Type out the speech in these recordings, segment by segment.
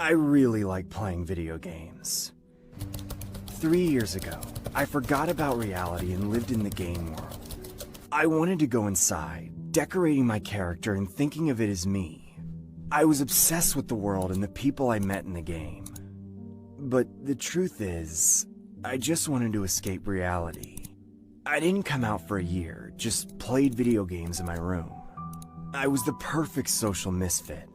I really like playing video games. 3 years ago, I forgot about reality and lived in the game world. I wanted to go inside, decorating my character and thinking of it as me. I was obsessed with the world and the people I met in the game. But the truth is, I just wanted to escape reality. I didn't come out for a year, just played video games in my room. I was the perfect social misfit.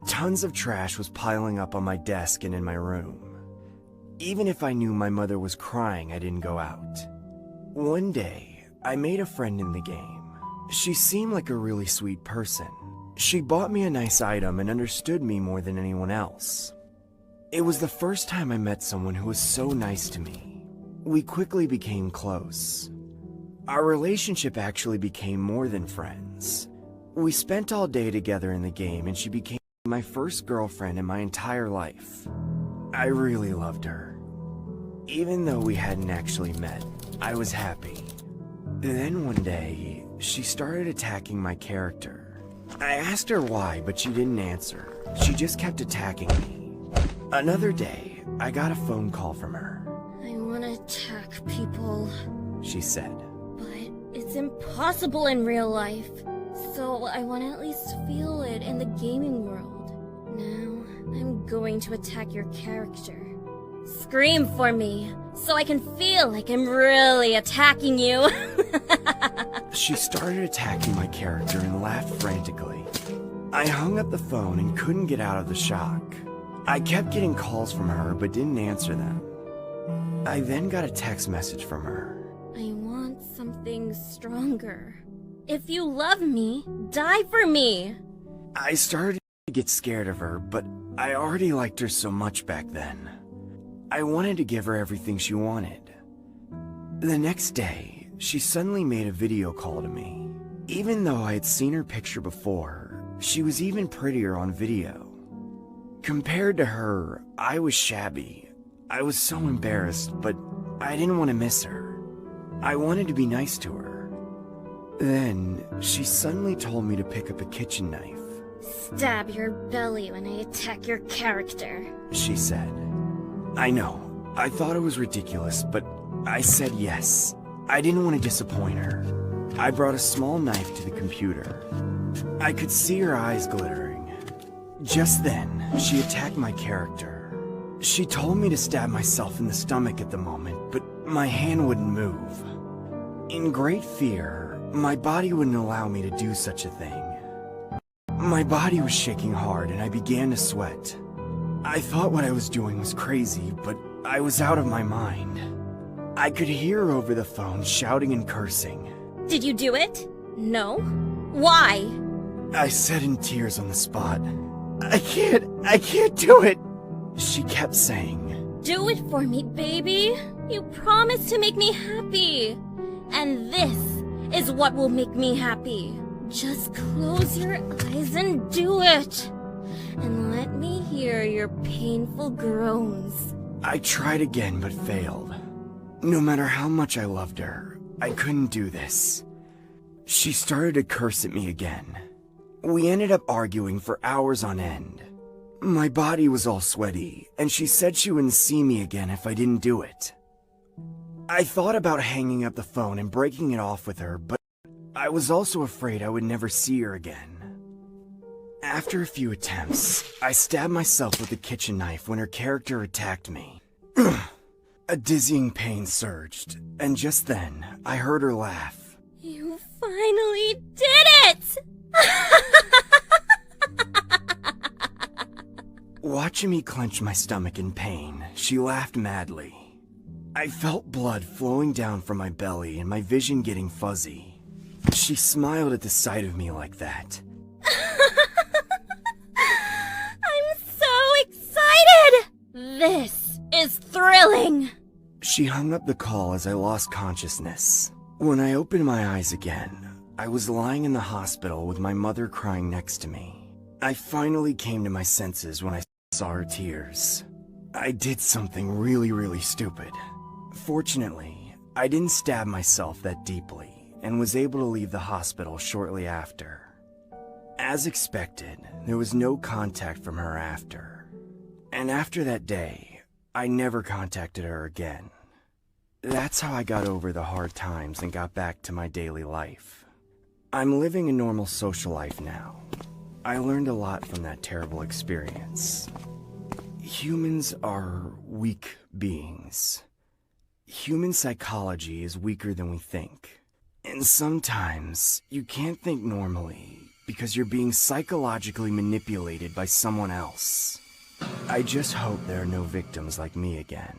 Tons of trash was piling up on my desk and in my room. Even if I knew my mother was crying, I didn't go out. One day, I made a friend in the game. She seemed like a really sweet person. She bought me a nice item and understood me more than anyone else. It was the first time I met someone who was so nice to me. We quickly became close. Our relationship actually became more than friends. We spent all day together in the game and she became my first girlfriend in my entire life. I really loved her. Even though we hadn't actually met, I was happy. Then one day, she started attacking my character. I asked her why, but she didn't answer. She just kept attacking me. Another day, I got a phone call from her. I want to attack people, she said. But it's impossible in real life. So I want to at least feel it in the gaming world. Now, I'm going to attack your character. Scream for me, so I can feel like I'm really attacking you. She started attacking my character and laughed frantically. I hung up the phone and couldn't get out of the shock. I kept getting calls from her but didn't answer them. I then got a text message from her. I want something stronger. If you love me, die for me. I started to get scared of her, but I already liked her so much back then. I wanted to give her everything she wanted. The next day, she suddenly made a video call to me. Even though I had seen her picture before, she was even prettier on video. Compared to her, I was shabby. I was so embarrassed, but I didn't want to miss her. I wanted to be nice to her. Then, she suddenly told me to pick up a kitchen knife. Stab your belly when I attack your character, she said. I know, I thought it was ridiculous, but I said yes. I didn't want to disappoint her. I brought a small knife to the computer. I could see her eyes glittering. Just then, she attacked my character. She told me to stab myself in the stomach at the moment, but my hand wouldn't move. In great fear, my body wouldn't allow me to do such a thing. My body was shaking hard and I began to sweat. I thought what I was doing was crazy, but I was out of my mind. I could hear her over the phone shouting and cursing. Did you do it? No? Why? I said in tears on the spot, I can't do it. She kept saying, do it for me, baby. You promised to make me happy. And this is what will make me happy. Just close your eyes and do it. And let me hear your painful groans. I tried again but failed. No matter how much I loved her, I couldn't do this. She started to curse at me again. We ended up arguing for hours on end. My body was all sweaty, and she said she wouldn't see me again if I didn't do it. I thought about hanging up the phone and breaking it off with her, but I was also afraid I would never see her again. After a few attempts, I stabbed myself with a kitchen knife when her character attacked me. A dizzying pain surged, and just then, I heard her laugh. You finally did it! Watching me clench my stomach in pain, she laughed madly. I felt blood flowing down from my belly and my vision getting fuzzy. She smiled at the sight of me like that. I'm so excited! This is thrilling! She hung up the call as I lost consciousness. When I opened my eyes again, I was lying in the hospital with my mother crying next to me. I finally came to my senses when I saw her tears. I did something really stupid. Fortunately, I didn't stab myself that deeply and was able to leave the hospital shortly after. As expected, there was no contact from her after. And after that day, I never contacted her again. That's how I got over the hard times and got back to my daily life. I'm living a normal social life now. I learned a lot from that terrible experience. Humans are weak beings. Human psychology is weaker than we think. And sometimes you can't think normally because you're being psychologically manipulated by someone else. I just hope there are no victims like me again.